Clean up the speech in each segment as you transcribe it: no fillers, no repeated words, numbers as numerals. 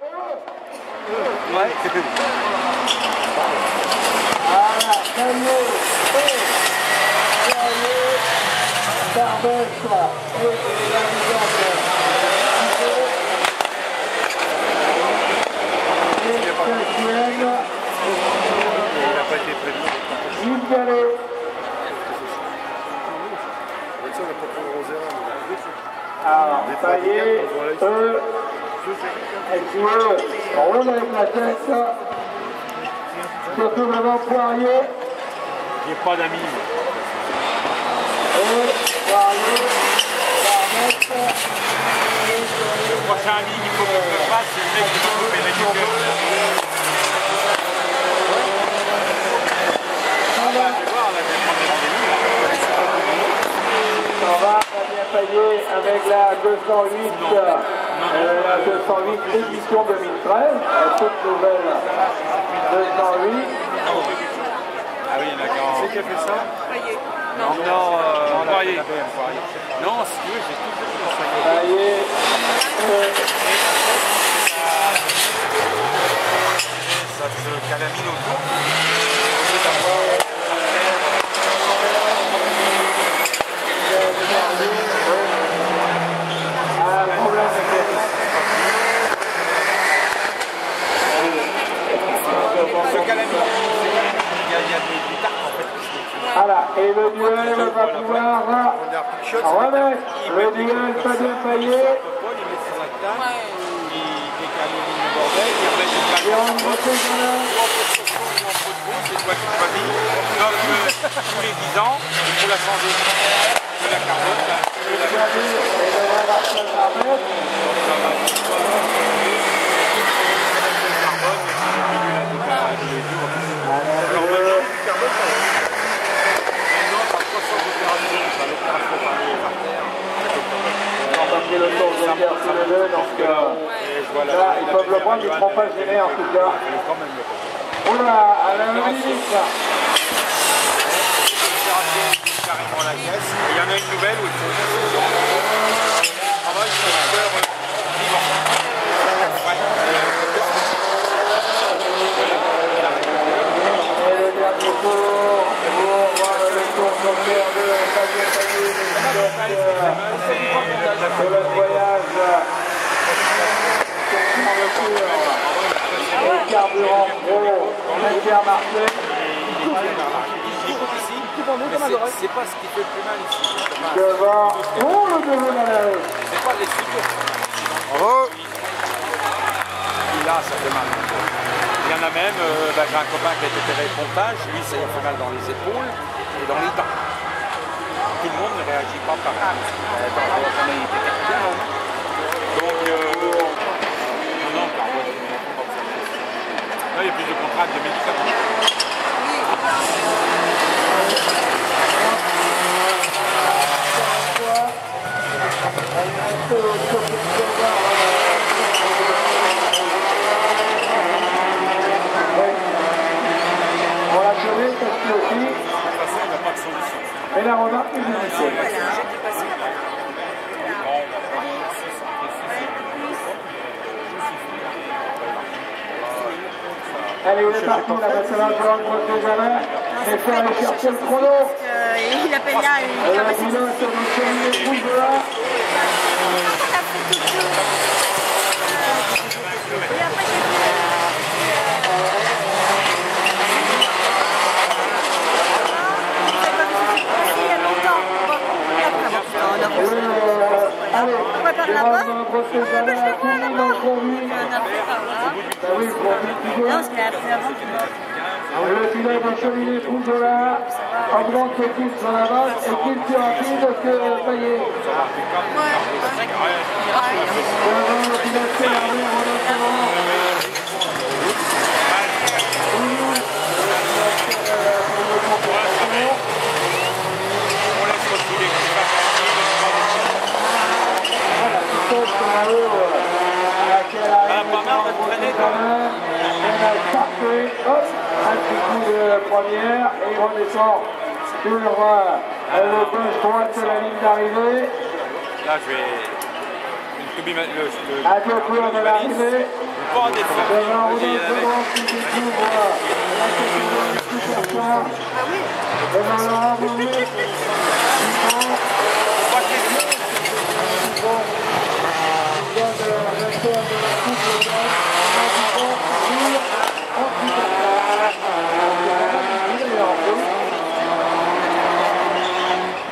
Ouais. Voilà, Caillé, Carbestre et la Il n'a pas été prévu. Alors, ça y est, eux, roule avec la tête, surtout vraiment Poirier. J'ai pas d'amis. Et Poirier, Barnett. Le prochain ami qu'il faut que je fasse, c'est le mec qui va couper les gueules. On va bien payer avec la 208, la 208 édition 2013, la toute nouvelle 208. Ah oui, d'accord. C'est qui a fait ça? Non, Poirier. Non, si tu veux, j'ai tout fait pour ça. Poirier. Ça se calamine autour. Voilà, et le duel va pouvoir remettre le duel Fabien Payet. C'est toi qui choisis. Donc, tous les 10 ans, il faut la changer. De la carbone, là. Le tour de guerre tous les deux, donc là, ils peuvent le prendre, ils ne seront pas gênés en tout cas. Oula, à la limite. Il y en a une nouvelle où il faut Et le dernier tour pour voir le tour de guerre de Fabien Payet. Pour le voyage et carburant pro, Intermarché. C'est pas ce qui fait le plus mal ici. Devant, oh le devant dans la rue. C'est pas les structures. Oh. Et là, ça fait mal. Il y en a même, j'ai un copain qui a été opéré de pontage, lui ça lui a fait mal dans les épaules et dans les dents. Tout le monde ne réagit pas pareil. Donc, non, là, il y a plus de contraintes de médicaments. On l'a trouvé, parce que aussi. De toute façon, il n'y a pas de solution. Et la remarque est initiale. Allez, il est parti, la nationale pour l'entretien jamais. Il faut aller chercher le chrono. Il appelle là une capacité. Sur notre chemin rouge là. Allez, on va faire là-bas. Oui, pour non, c'était avant qu'il meure. le pilote de cheminée Poujola augmente le pouce dans la base et qu'il est plus rapide que Payet. Devant le pilote Ferrari en redressement. Un petit coup de première et il redescend sur le gauche droite de la ligne d'arrivée. Là, je vais une À deux tours de l'arrivée. Pas des Devant Rodolphe qui découvre la catégorie Superstar. Devant Laurent Bouvier.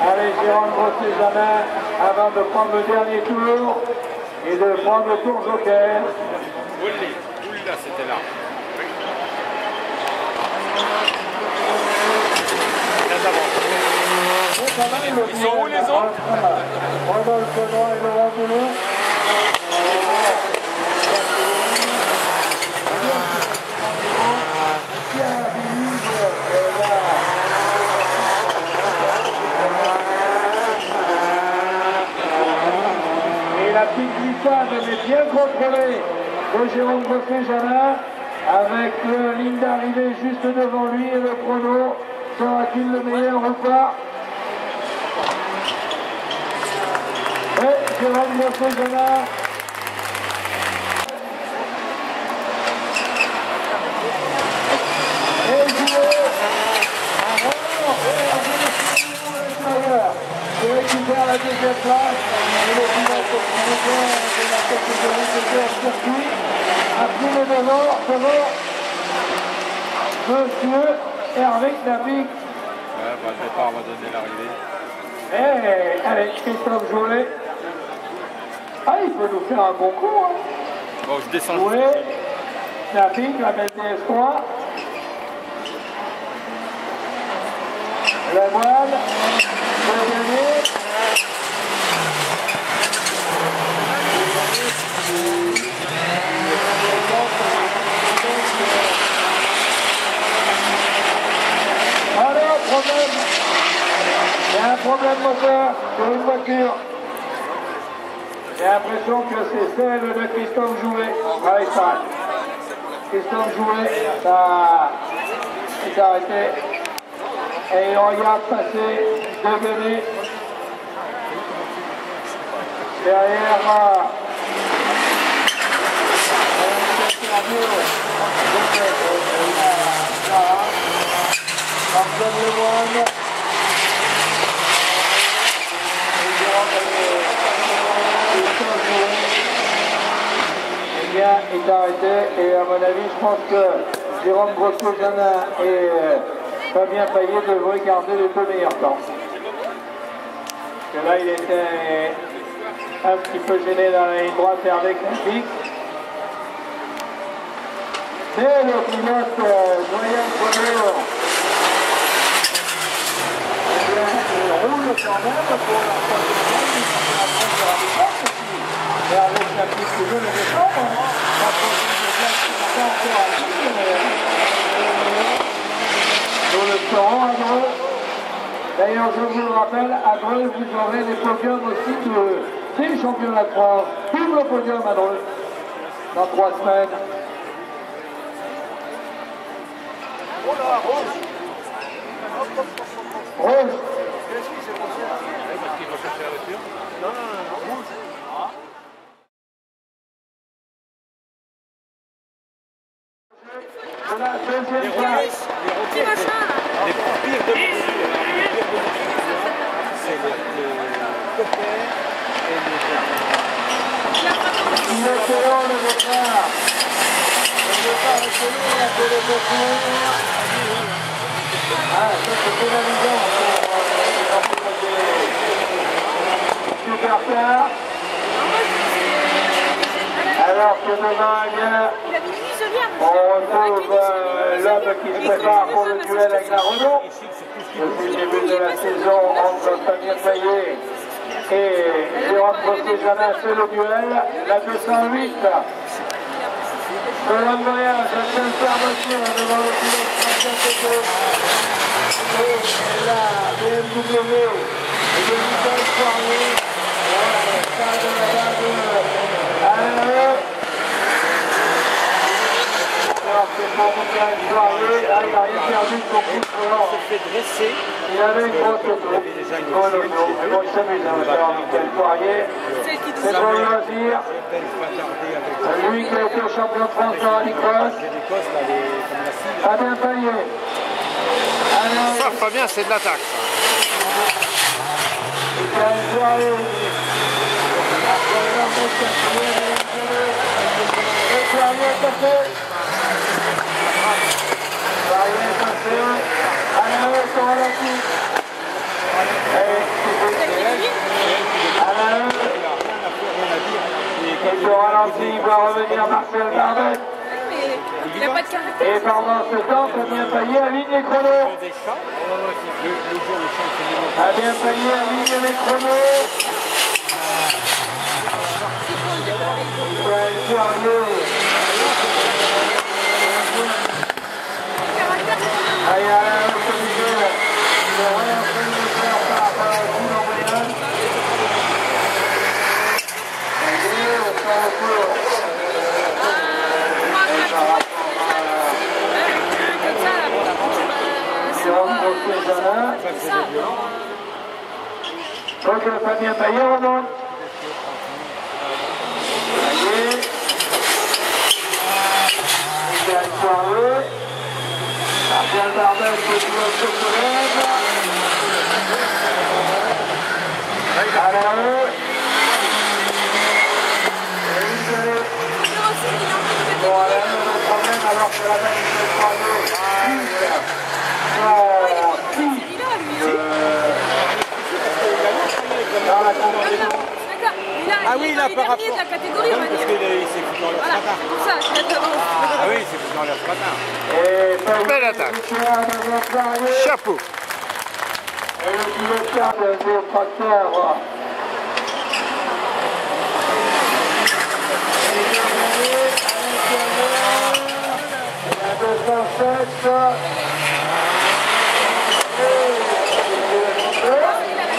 Allez, Jérôme Grosset-Janin, avant de prendre le dernier tour et de prendre le tour joker. Là, c'était là. Ils sont où les autres? Rodolphe Benoît et Laurent Boulot. Et la petite glissade, mais bien contrôlée de Jérôme Grosset-Janin, avec la ligne d'arrivée juste devant lui et le chrono. Sera-t-il le meilleur ou pas? Et Jérôme Grosset-Janin. Et joué. Il récupère la deuxième place et le pilote de la catégorie de circuit a pris le devant Monsieur Hervé Knapik. Ouais, bah, le départ va donner l'arrivée. Et allez, Christophe Jolet. Ah, il peut nous faire un bon coup. Hein. Bon, je descends. Jolet, Knapik, la BTS3. La voile, pour gagner. Alors, problème. Il y a un problème moteur sur une voiture. J'ai l'impression que c'est celle de Christophe Jouet. Allez, ça. Christophe Jouet, ça s'est arrêté. Et on regarde passer Deguenet. Derrière, Marcel Lemoine. Eh bien, il est arrêté et à mon avis, je pense que Jérôme Grosset-Janin et Fabien Payet devraient garder les deux meilleurs temps. Parce que là, il était un petit peu gêné dans la ligne droite et avec un pic. Et le pilote Noyan Poignot, il roule quand même pour la troisième et avec la petite que je le défends, la troisième place qui n'a pas encore acquis. Nous le serons à Dreux. D'ailleurs, je vous le rappelle, à Dreux, vous aurez des podiums aussi des championnats de France. Double podium à Dreux dans 3 semaines. Oh là, Rose. Rose. Qu'est-ce qui s'est passé? Parce qu'il va chercher la voiture. Non, Rouge. La deuxième place. Petit machin. Les pires de c'est le copain et le il est excellent le départ. Le départ est connu, un peu de copain. Ah, ça c'était la vision. Super tard. Alors que devant, eh bien, on retrouve l'homme qui se prépare pour le duel avec la Renault. Depuis le début de la saison entre Fabien Payet et Jérôme Grosset-Janin fait le duel. La 208. Selon le voyage, cette intervention devant le pilote Fabien Payet. Et la BMW et de Michel Poirier. Ça de la base. Alors, c'est pour Michael Poirier. Là, il n'a rien perdu de son coup de volant. Il s'est fait dresser. Il avait une grosse auto. Bon, il s'amuse à faire Michael Poirier. C'est son loisir. Lui qui a été champion de France de rallycross. Fabien Payet. Ça, Fabien, c'est de l'attaque. Michael Poirier. Poirier est passé. Poirier est passé. Alain est ralenti. Alain. Et au ralenti, il va revenir Marcel Bardet. Il n'a pas de caractère. Et pendant ce temps, Fabien Payet aligne les chronos. Fabien Payet aligne les chronos. Michael Poirier. Allez, Alain, le commissaire. Il est rien en train de faire par rapport à tout l'embrayage. Donc Fabien Payet remonte. Payet. Michael Poirier. Marcel Bardet qui est toujours sur le lève. Alain. Bon, Alain, le problème alors que la balle de Poirier. Ah oui, là, par rapport... de la catégorie, on va dire. Parce qu'il s'est foutu dans leur Voilà, patin. c'est pour ça, je l'ai devant. Ah oui, il s'est foutu dans leur patin. Belle attaque. Chapeau. Et le pilotage des tracteurs. Il y a 207.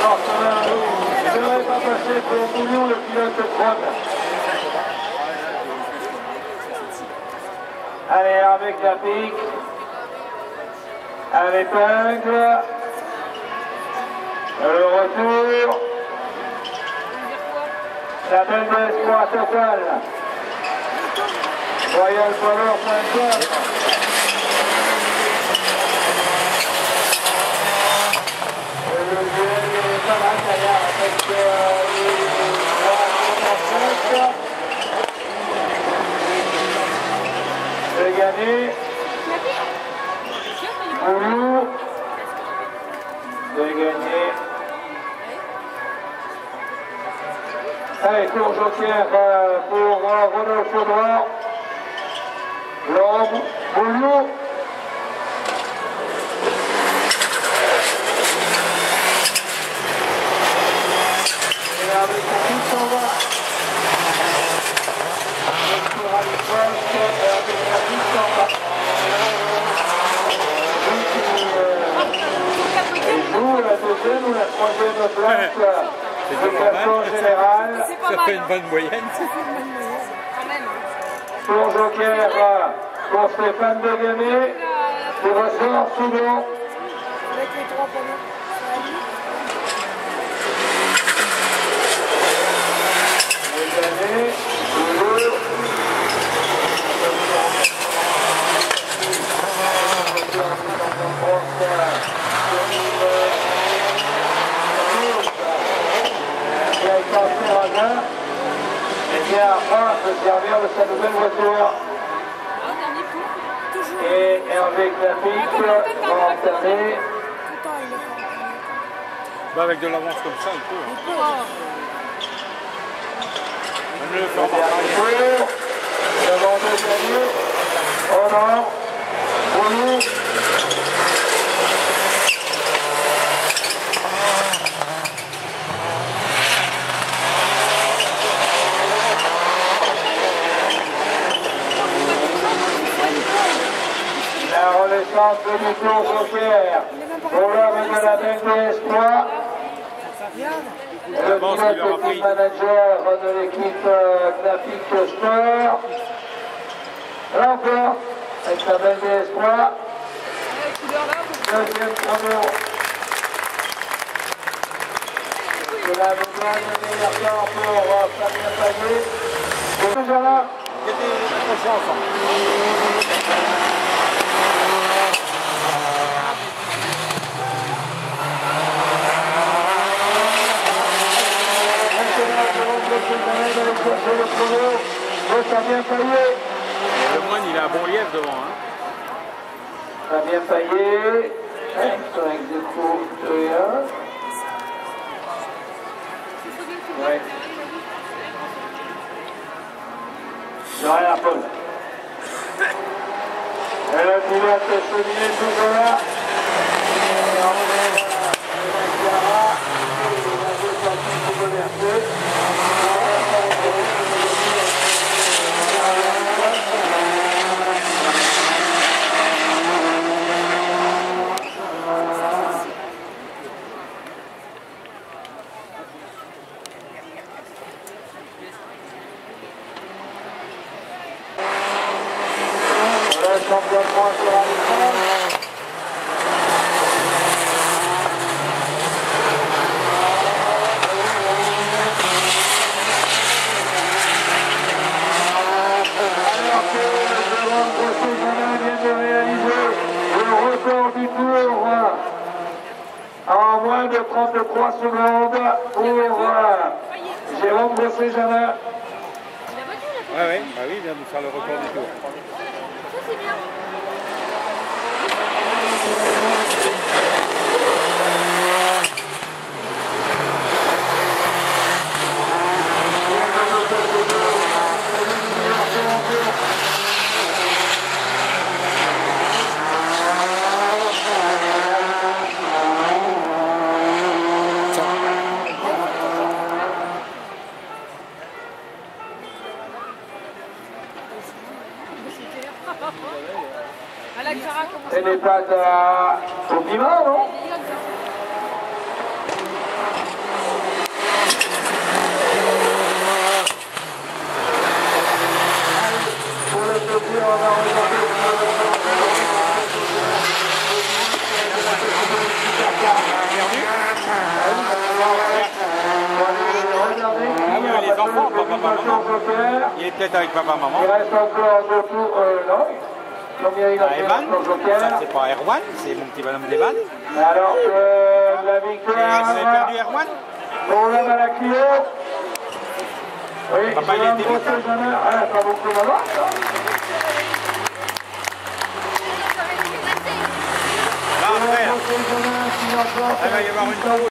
Non, ça ne devrait pas passer pour Bouillon, le pilote de Trône. Allez, avec la pique, à l'épingle, le retour, la belle d'espoir totale. Royalpower.com. Le duel est pas mal d'ailleurs avec les 3,35. Le gagné. Boulou. Le gagné. Allez, tour joker pour Renaud Chaudron. Laurent Boulou. Et l'arbitre qui s'en va. Le rallycross, l'arbitre qui s'en va. Il joue la deuxième ou la troisième place. Le classement général. Ça fait une bonne moyenne. Tour joker pour Stéphane Degamé, qui ressort souvent. Avec les 3 panneaux. Degamé, Boulou. Et bien Armand peut servir de sa nouvelle voiture. Et Hervé Clapic va entamer. Bah avec de l'avance comme ça, il peut. Même le faire Tour, devant deux gagnés. Oh non, Boulou. La renaissance du tour joker pour l'homme de la belle d'espoir. Le pilote team manager de l'équipe Graphic Sport. L'emporte avec sa belle DS3. La couleur là, Deuxième chrono. C'est la montagne meilleur temps pour Fabien Payet. Déjà là. Il y a des accrochés ensemble. Fabien Payet. Le moine, il a un bon lièvre devant. Hein. Fabien Payet. Sur un ex-aequo de 1. Ouais. Derrière Paul. Et le pilote chevillé toujours là. Et on est Gara. Champion de France sur rallycross. Alors que le grand procès vient de réaliser le record du tour en moins de 33 secondes pour Jérôme Brosset-Janin. Ouais, bah oui, il vient de faire le record du tour. ça c'est bien. Elle n'est pas au piment, non? Pour le plaisir, on va regarder les enfants, papa, maman. Il est peut-être avec papa, maman. Il reste encore deux tours, non? Evan, ça c'est pas Erwan, c'est mon petit bonhomme d'Evan. Alors que la victoire. Vous avez perdu Erwan? Pour l'homme à la Clio. Oui, papa il était vite. Pas beaucoup d'avance. Là après, il va y avoir une